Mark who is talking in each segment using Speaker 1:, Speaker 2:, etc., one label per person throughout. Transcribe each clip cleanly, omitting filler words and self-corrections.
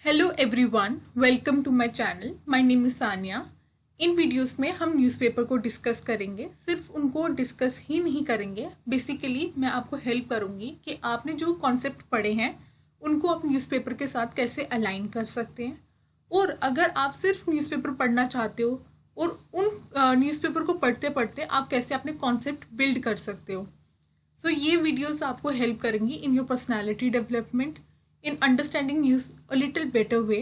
Speaker 1: Hello everyone, welcome to my channel. My name is Sania. इन videos में हम newspaper को डिस्कस करेंगे। सिर्फ उनको डिस्कस ही नहीं करेंगे, बेसिकली मैं आपको हेल्प करूंगी कि आपने जो कॉन्सेप्ट पढ़े हैं उनको आप न्यूज़पेपर के साथ कैसे अलाइन कर सकते हैं। और अगर आप सिर्फ न्यूज़पेपर पढ़ना चाहते हो और उन न्यूज़पेपर को पढ़ते पढ़ते आप कैसे अपने कॉन्सेप्ट बिल्ड कर सकते हो। सो ये वीडियोस आपको हेल्प करेंगी in your personality development, in understanding news a little better way.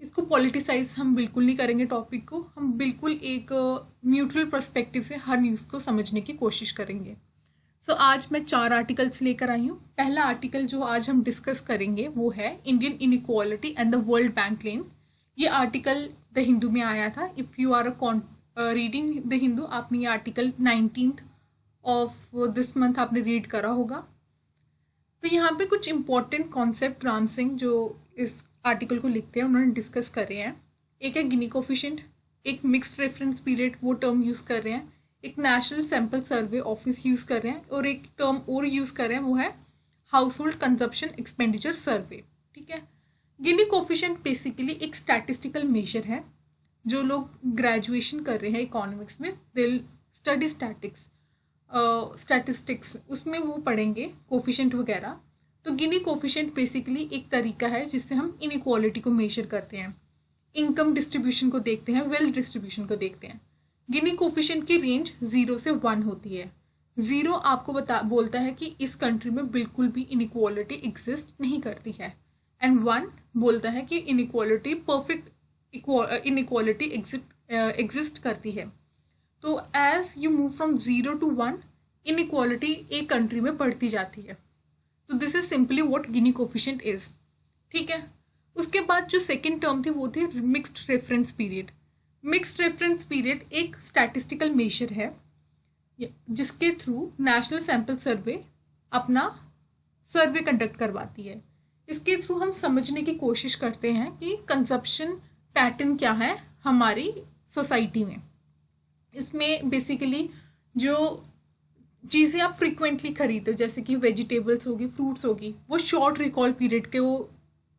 Speaker 1: इसको पॉलिटिसाइज हम बिल्कुल नहीं करेंगे टॉपिक को, हम बिल्कुल एक न्यूट्रल पर्सपेक्टिव से हर न्यूज़ को समझने की कोशिश करेंगे। सो आज मैं 4 आर्टिकल्स लेकर आई हूँ। पहला आर्टिकल जो आज हम डिस्कस करेंगे वो है Indian inequality and the World Bank claim. ये आर्टिकल द हिंदू में आया था। If you are reading the Hindu, आपने ये article 19th of this month आपने रीड करा होगा। तो यहाँ पे कुछ इंपॉर्टेंट कॉन्सेप्ट राम सिंह जो इस आर्टिकल को लिखते हैं उन्होंने डिस्कस करे हैं। एक है गिनी कोफिशिएंट, एक मिक्स्ड रेफरेंस पीरियड वो टर्म यूज़ कर रहे हैं, एक national sample survey office use कर रहे हैं और एक टर्म और यूज़ कर रहे हैं वो है हाउस होल्ड कंजप्शन एक्सपेंडिचर सर्वे। ठीक है। गिनी कोफिशिएंट बेसिकली एक स्टैटिस्टिकल मेजर है। जो लोग ग्रेजुएशन कर रहे हैं इकोनॉमिक्स में, दे स्टडी स्टैटिस्टिक्स, उसमें वो पढ़ेंगे कोफिशिएंट वगैरह। तो गिनी कोफिशिएंट बेसिकली एक तरीका है जिससे हम इनइक्वालिटी को मेजर करते हैं, इनकम डिस्ट्रीब्यूशन को देखते हैं, वेल्थ डिस्ट्रीब्यूशन को देखते हैं। गिनी कोफिशिएंट की रेंज 0 से 1 होती है। 0 आपको बोलता है कि इस कंट्री में बिल्कुल भी इनइक्वालिटी एग्जिस्ट नहीं करती है, एंड 1 बोलता है कि इनइक्वालिटी परफेक्ट इनइक्वालिटी एग्जिस्ट करती है। तो as you move from 0 to 1, inequality एक कंट्री में बढ़ती जाती है। तो this is simply what Gini coefficient is. ठीक है। उसके बाद जो सेकेंड टर्म थी वो थी mixed reference period. Mixed reference period एक स्टैटिस्टिकल मेजर है जिसके थ्रू नेशनल सैम्पल सर्वे अपना सर्वे कंडक्ट करवाती है। इसके थ्रू हम समझने की कोशिश करते हैं कि कंजप्शन पैटर्न क्या है हमारी सोसाइटी में। इसमें बेसिकली जो चीज़ें आप फ्रीक्वेंटली खरीदते हो जैसे कि वेजिटेबल्स होगी, फ्रूट्स होगी, वो शॉर्ट रिकॉल पीरियड के वो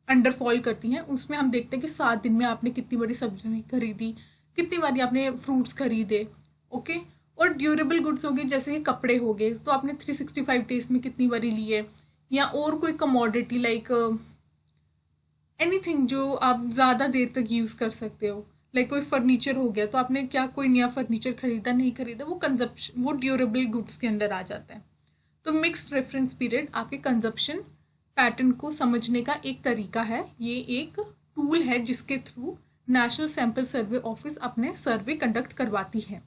Speaker 1: अंडर फॉल करती हैं। उसमें हम देखते हैं कि 7 दिन में आपने कितनी बड़ी सब्जी खरीदी, कितनी बारी आपने फ्रूट्स खरीदे। ओके। और ड्यूरेबल गुड्स होगी जैसे कि कपड़े हो गए, तो आपने 365 डेज में कितनी बारी लिए, या और कोई कमोडिटी लाइक एनीथिंग जो आप ज़्यादा देर तक यूज़ कर सकते हो। लाइक कोई फर्नीचर हो गया, तो आपने क्या कोई नया फर्नीचर खरीदा नहीं खरीदा, वो कंजप्शन, वो ड्यूरेबल गुड्स के अंदर आ जाता है। तो मिक्स्ड रेफरेंस पीरियड आपके कंजप्शन पैटर्न को समझने का एक तरीका है। ये एक टूल है जिसके through national sample survey office अपने सर्वे कंडक्ट करवाती है।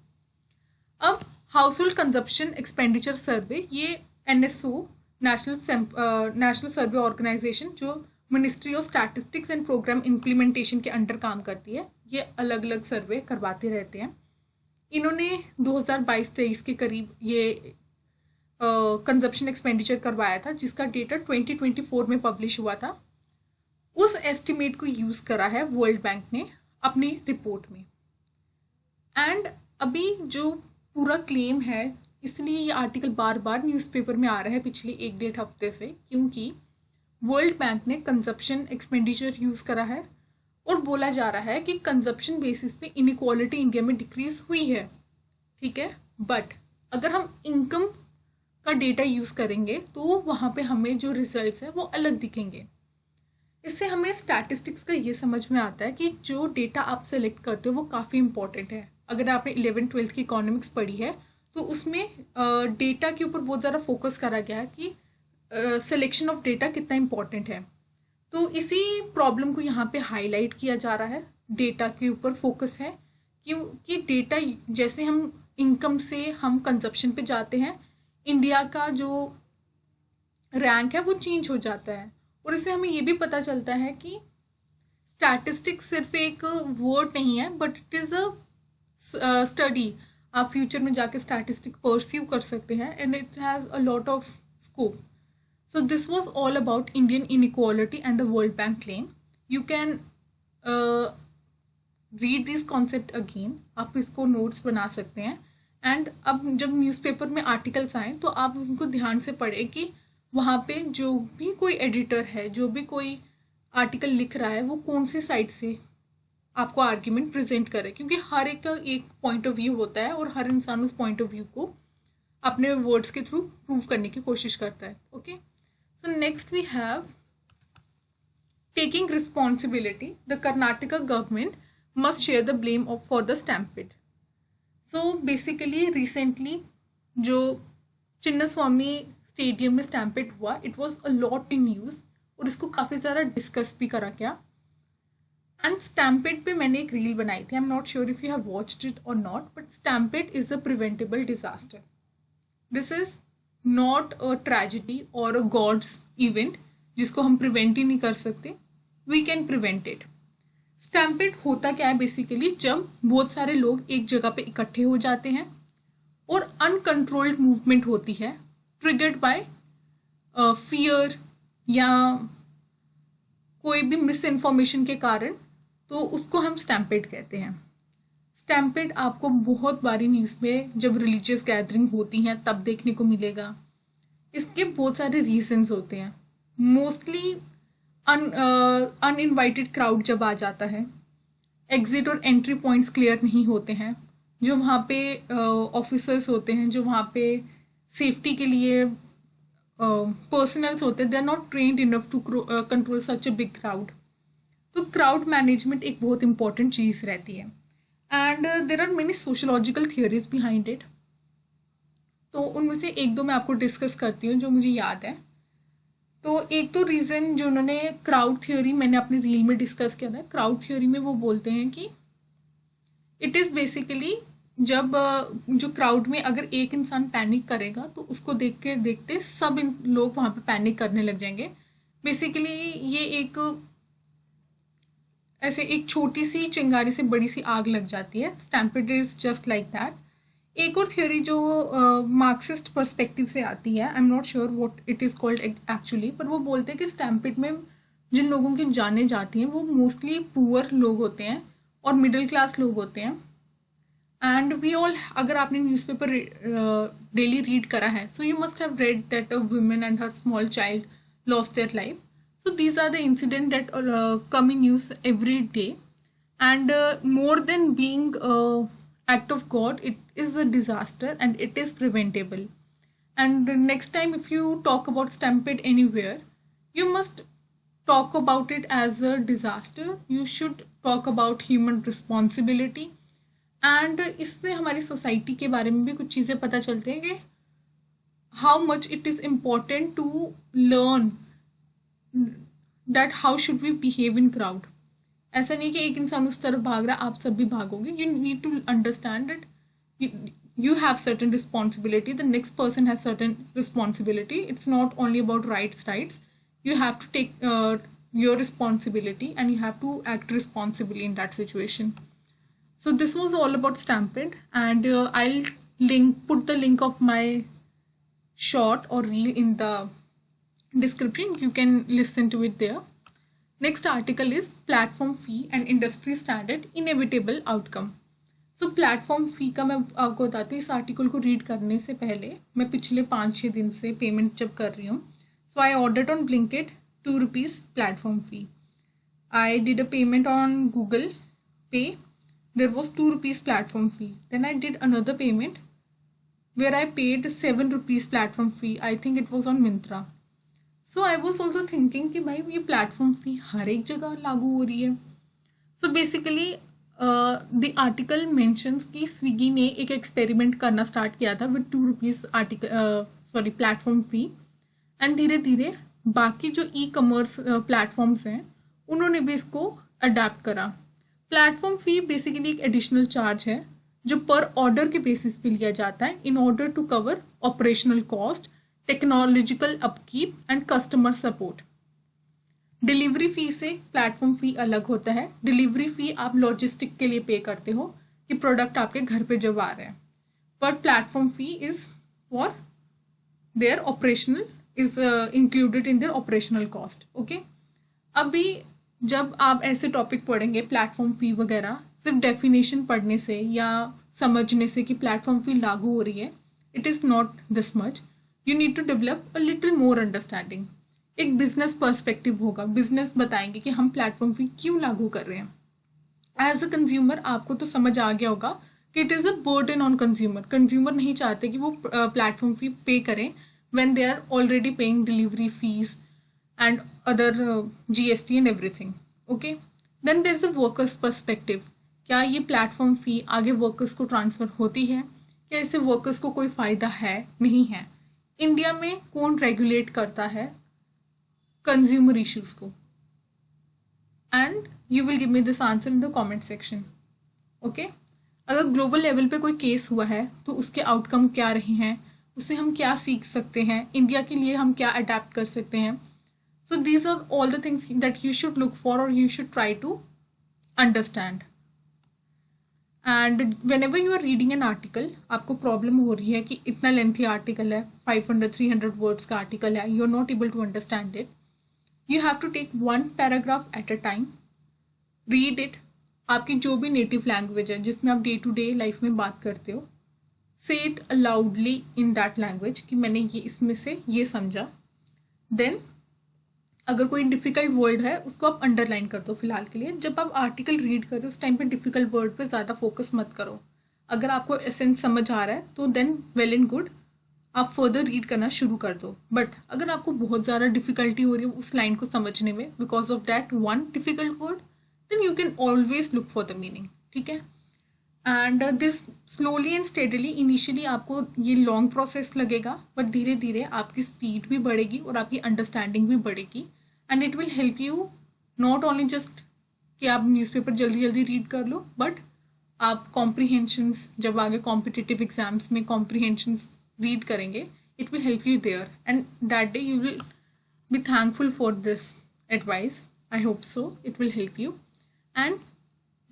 Speaker 1: अब household consumption expenditure survey, ये NSO नेशनल सर्वे ऑर्गेनाइजेशन जो ministry of statistics and programme implementation के अंडर काम करती है, ये अलग अलग सर्वे करवाते रहते हैं। इन्होंने 2022-23 के करीब ये कंजप्शन एक्सपेंडिचर करवाया था जिसका डेटा 2024 में पब्लिश हुआ था। उस एस्टिमेट को यूज़ करा है वर्ल्ड बैंक ने अपनी रिपोर्ट में। एंड अभी जो पूरा क्लेम है, इसलिए ये आर्टिकल बार बार न्यूज़पेपर में आ रहा है पिछले 1-1.5 हफ्ते से, क्योंकि वर्ल्ड बैंक ने कंजप्शन एक्सपेंडिचर यूज़ करा है और बोला जा रहा है कि कंजप्शन बेसिस पे इनइक्वालिटी इंडिया में डिक्रीज हुई है। ठीक है। बट अगर हम इनकम का डेटा यूज़ करेंगे तो वहाँ पे हमें जो रिजल्ट्स हैं वो अलग दिखेंगे। इससे हमें स्टैटिस्टिक्स का ये समझ में आता है कि जो डेटा आप सेलेक्ट करते हो वो काफ़ी इंपॉर्टेंट है। अगर आपने 11th-12th की इकोनॉमिक्स पढ़ी है तो उसमें डेटा के ऊपर बहुत ज़्यादा फोकस करा गया है कि सिलेक्शन ऑफ डेटा कितना इम्पॉर्टेंट है। तो इसी प्रॉब्लम को यहाँ पे हाईलाइट किया जा रहा है। डेटा के ऊपर फोकस है क्योंकि डेटा जैसे हम इनकम से हम कंजप्शन पे जाते हैं, इंडिया का जो रैंक है वो चेंज हो जाता है। और इससे हमें ये भी पता चलता है कि स्टैटिस्टिक्स सिर्फ एक वर्ड नहीं है, but it is a study. आप फ्यूचर में जाके स्टैटिस्टिक परस्यू कर सकते हैं and it has a lot of scope. So this was all about Indian inequality and the World Bank claim. You can read this concept again. आप इसको notes बना सकते हैं। एंड अब जब न्यूज़पेपर में आर्टिकल्स आए तो आप उनको ध्यान से पढ़ें कि वहाँ पे जो भी कोई एडिटर है, जो भी कोई आर्टिकल लिख रहा है वो कौन सी साइड से आपको आर्ग्यूमेंट प्रेजेंट करे, क्योंकि हर एक का एक पॉइंट ऑफ व्यू होता है और हर इंसान उस पॉइंट ऑफ व्यू को अपने वर्ड्स के थ्रू प्रूव करने की कोशिश करता है. Okay, so next we have taking responsibility. The Karnataka government must share the blame for the stampede. So basically recently जो चिन्नास्वामी स्टेडियम में स्टैम्पेड हुआ, it was a lot in news और इसको काफ़ी ज़्यादा डिस्कस भी करा गया. एंड स्टैम्पेड पे मैंने एक रील बनाई थी. I am not sure if you have watched it or not, but stampede is a preventable disaster. This is not a tragedy or a God's event जिसको हम प्रिवेंट ही नहीं कर सकते. We can prevent it. Stampede होता क्या है basically, जब बहुत सारे लोग एक जगह पे इकट्ठे हो जाते हैं और अनकंट्रोल्ड मूवमेंट होती है ट्रिगर्ड बाय फियर या कोई भी मिस इन्फॉर्मेशन के कारण, तो उसको हम स्टैम्पेड कहते हैं. स्टैम्पेड आपको बहुत बारी न्यूज़ में जब रिलीजियस गैदरिंग होती हैं तब देखने को मिलेगा. इसके बहुत सारे रीजंस होते हैं. मोस्टली अनइनवाइटेड क्राउड जब आ जाता है, एग्जिट और एंट्री पॉइंट्स क्लियर नहीं होते हैं, जो वहाँ पे ऑफिसर्स होते हैं, जो वहाँ पे सेफ्टी के लिए पर्सनल्स होते हैं, they are not trained enough to control such a big crowd. तो क्राउड मैनेजमेंट एक बहुत इंपॉर्टेंट चीज़ रहती है. And there are many sociological theories behind it. तो उनमें से एक दो मैं आपको डिस्कस करती हूँ जो मुझे याद है. तो एक तो रीज़न जो उन्होंने क्राउड थ्योरी मैंने अपनी रील में डिस्कस किया था. क्राउड थ्योरी में वो बोलते हैं कि इट इज़ बेसिकली जब जो क्राउड में अगर एक इंसान पैनिक करेगा तो उसको देख के देखते सब लोग वहाँ पे पैनिक करने लग जाएंगे. बेसिकली ये एक ऐसे एक छोटी सी चिंगारी से बड़ी सी आग लग जाती है. Stampede is just like that. एक और थ्योरी जो मार्क्सिस्ट पर्सपेक्टिव से आती है, आई am not sure what it is called actually, पर वो बोलते हैं कि स्टैम्पेड में जिन लोगों की जानें जाती हैं वो मोस्टली पुअर लोग होते हैं और मिडिल क्लास लोग होते हैं. एंड वी ऑल, अगर आपने न्यूज़पेपर डेली रीड करा है, so you must have read that a women and her small child lost their life. So these are the incidents that come in news every day, and more than being act of God, it is a disaster and it is preventable. And next time if you talk about stampede anywhere, you must talk about it as a disaster. You should talk about human responsibility. And इससे हमारी society के बारे में भी कुछ चीज़ें पता चलती हैं कि how much it is important to learn that how should we behave in crowd. ऐसा नहीं कि एक इंसान उस तरफ भाग रहा आप सब भी भागोगे. You need to understand that you have certain responsibility, the next person has certain responsibility. It's not only about rights. You have to take your responsibility and you have to act responsibly in that situation. So this was all about stampede, and I'll put the link of my short or reel in the description. You can listen to it there. Next article is platform fee and industry standard inevitable outcome. So platform fee का मैं आपको बताती हूँ. इस article को read करने से पहले मैं पिछले 5-6 दिन से पेमेंट जब कर रही हूँ. So I ordered on Blinkit ₹2 platform fee. I did a payment on Google Pay. There was ₹2 platform fee. Then I did another payment where I paid ₹7 platform fee. I think it was on Myntra. So I was also thinking कि भाई ये platform फ़ी हर एक जगह लागू हो रही है. So basically the article mentions कि स्विगी ने एक एक्सपेरिमेंट करना स्टार्ट किया था विद ₹2 प्लेटफॉर्म फ़ी, एंड धीरे धीरे बाकी जो ई कॉमर्स प्लेटफॉर्म्स हैं उन्होंने भी इसको अडेप्ट करा. प्लेटफॉर्म फ़ी बेसिकली एक एडिशनल चार्ज है जो पर ऑर्डर के बेसिस पे लिया जाता है in order to cover operational cost, technological upkeep and customer support. Delivery fee से प्लेटफॉर्म फी अलग होता है. डिलीवरी फी आप लॉजिस्टिक के लिए पे करते हो कि प्रोडक्ट आपके घर पे जब आ रहे हैं, पर platform fee is for their operational, is included in their operational cost. Okay, अभी जब आप ऐसे टॉपिक पढ़ेंगे प्लेटफॉर्म फी वगैरह, सिर्फ डेफिनेशन पढ़ने से या समझने से कि प्लेटफॉर्म फी लागू हो रही है, it is not this much. You need to develop a little more understanding. एक बिजनेस पर्सपेक्टिव होगा, बिजनेस बताएंगे कि हम प्लेटफॉर्म फी क्यों लागू कर रहे हैं। एज अ कंज्यूमर आपको तो समझ आ गया होगा कि it is a burden on consumer. Consumer नहीं चाहते कि वो प्लेटफॉर्म फी पे करें when they are already paying delivery fees and other GST and everything. Okay, then there is a workers perspective. क्या ये प्लेटफॉर्म फी आगे workers को transfer होती है? क्या इससे वर्कर्स को कोई फ़ायदा है, नहीं है? इंडिया में कौन रेगुलेट करता है कंज्यूमर इश्यूज को? And you will give me this answer in the comment section. Okay, अगर ग्लोबल लेवल पे कोई केस हुआ है तो उसके आउटकम क्या रहे हैं, उससे हम क्या सीख सकते हैं, इंडिया के लिए हम क्या अडेप्ट कर सकते हैं। So these are all the things that you should look for और you should try to understand. And whenever you are reading an article, आपको प्रॉब्लम हो रही है कि इतना लेंथी आर्टिकल है, 500-300 वर्ड्स का आर्टिकल है, you are not able to understand it, you have to take one paragraph at a time, read it. आपकी जो भी नेटिव लैंग्वेज है जिसमें आप डे टू डे लाइफ में बात करते हो, से इट अलाउडली इन दैट लैंग्वेज कि मैंने ये इसमें से ये समझा। देन अगर कोई डिफ़िकल्ट वर्ड है उसको आप अंडरलाइन कर दो फिलहाल के लिए। जब आप आर्टिकल रीड कर रहे हो उस टाइम पे डिफ़िकल्ट वर्ड पे ज़्यादा फोकस मत करो। अगर आपको एसेंस समझ आ रहा है तो देन वेल एंड गुड, आप फर्दर रीड करना शुरू कर दो। बट अगर आपको बहुत ज़्यादा डिफ़िकल्टी हो रही है उस लाइन को समझने में because of that one difficult word, then you can always look for the meaning. ठीक है, and this slowly and steadily, initially आपको ये लॉन्ग प्रोसेस लगेगा बट धीरे धीरे आपकी स्पीड भी बढ़ेगी और आपकी अंडरस्टैंडिंग भी बढ़ेगी। And it will help you not only just कि आप न्यूज़पेपर जल्दी जल्दी रीड कर लो, बट आप कॉम्प्रीहेंशंस जब आगे कॉम्पिटिटिव एग्जाम्स में कॉम्प्रीहेंशंस रीड करेंगे, it will help you there and that day you will be thankful for this advice. I hope so. It will help you. And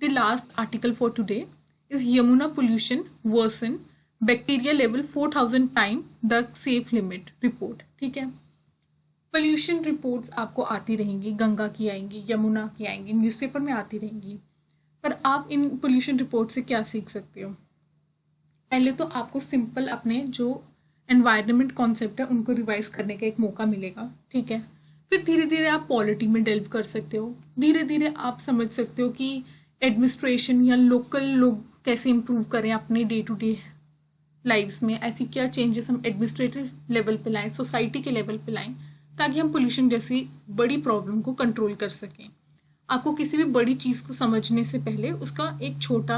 Speaker 1: the last article for today is Yamuna pollution worsen bacteria level 4000 time the safe limit report. ठीक है, pollution reports आपको आती रहेंगी, गंगा की आएंगी, यमुना की आएंगी, newspaper में आती रहेंगी। पर आप इन पोल्यूशन रिपोर्ट से क्या सीख सकते हो? पहले तो आपको सिंपल अपने जो एनवायरनमेंट कॉन्सेप्ट है उनको रिवाइज करने का एक मौका मिलेगा। ठीक है, फिर धीरे धीरे आप पॉलिटी में डेल्व कर सकते हो, धीरे धीरे आप समझ सकते हो कि एडमिनिस्ट्रेशन या लोकल लोग कैसे इम्प्रूव करें अपने डे टू डे लाइफ्स में, ऐसी क्या चेंजेस हम एडमिनिस्ट्रेटिव लेवल पे लाएं, सोसाइटी के लेवल पे लाएं, ताकि हम पोल्यूशन जैसी बड़ी प्रॉब्लम को कंट्रोल कर सकें। आपको किसी भी बड़ी चीज़ को समझने से पहले उसका एक छोटा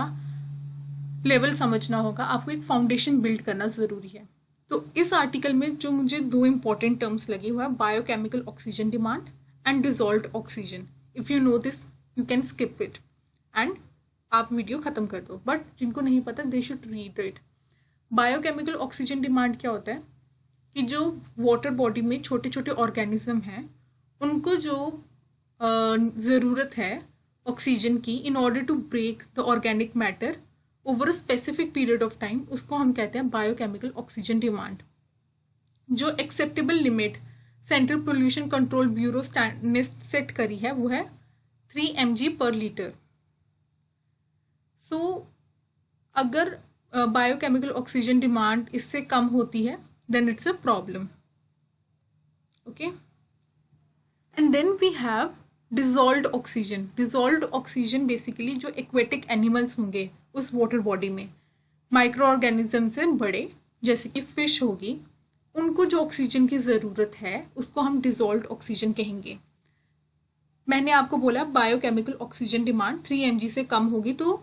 Speaker 1: लेवल समझना होगा, आपको एक फाउंडेशन बिल्ड करना ज़रूरी है। तो इस आर्टिकल में जो मुझे दो इंपॉर्टेंट टर्म्स लगे हुए हैं, biochemical oxygen demand and dissolved oxygen. If you know this you can skip it and आप वीडियो ख़त्म कर दो, बट जिनको नहीं पता they should read it. Biochemical oxygen demand क्या होता है कि जो वाटर बॉडी में छोटे छोटे ऑर्गेनिज्म हैं उनको जो ज़रूरत है ऑक्सीजन की in order to break the organic matter over a specific period of time, उसको हम कहते हैं बायोकेमिकल ऑक्सीजन डिमांड। जो acceptable limit central pollution control bureau ने सेट करी है वो है 3 mg/लीटर। सो अगर बायोकेमिकल ऑक्सीजन डिमांड इससे कम होती है then it's a problem. Okay, and then we have dissolved oxygen. Dissolved oxygen basically जो एक्वेटिक एनिमल्स होंगे उस वाटर बॉडी में, माइक्रो ऑर्गेनिज्म से बड़े जैसे कि फिश होगी, उनको जो ऑक्सीजन की ज़रूरत है उसको हम डिजॉल्व्ड ऑक्सीजन कहेंगे। मैंने आपको बोला बायोकेमिकल ऑक्सीजन डिमांड 3 mg से कम होगी तो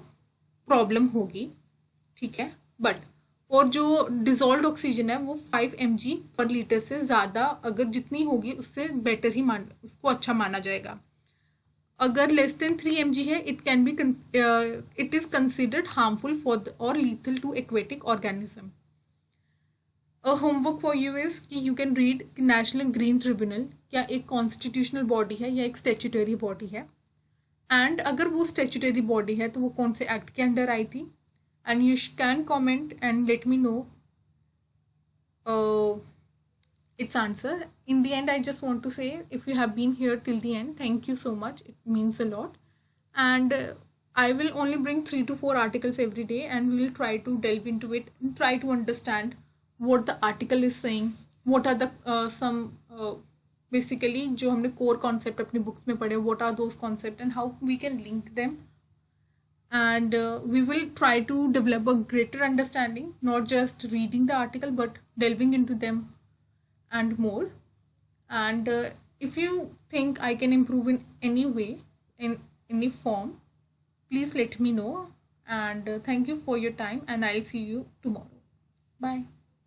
Speaker 1: प्रॉब्लम होगी। ठीक है, बट और जो डिजॉल्व्ड ऑक्सीजन है वो 5 mg/लीटर से ज़्यादा अगर जितनी होगी उससे बेटर ही उसको अच्छा माना जाएगा। अगर लेस देन 3 mg है it is considered harmful for और lethal to aquatic organism. A homework for you is कि you can read national green tribunal क्या एक कॉन्स्टिट्यूशनल बॉडी है या एक स्टेचुटरी बॉडी है, एंड अगर वो स्टेचुटरी बॉडी है तो वो कौन से एक्ट के अंडर आई थी, and you can comment and let me know its answer. In the end, I just want to say if you have been here till the end, thank you so much. It means a lot. And I will only bring 3 to 4 articles every day and we will try to delve into it and try to understand what the article is saying, what are the some basically जो हमने core concept अपनी books में पढ़े, what are those concept and how we can link them, and we will try to develop a greater understanding, not just reading the article but delving into them and more. And if you think I can improve in any way, in any form, please let me know. And thank you for your time, and I'll see you tomorrow. Bye.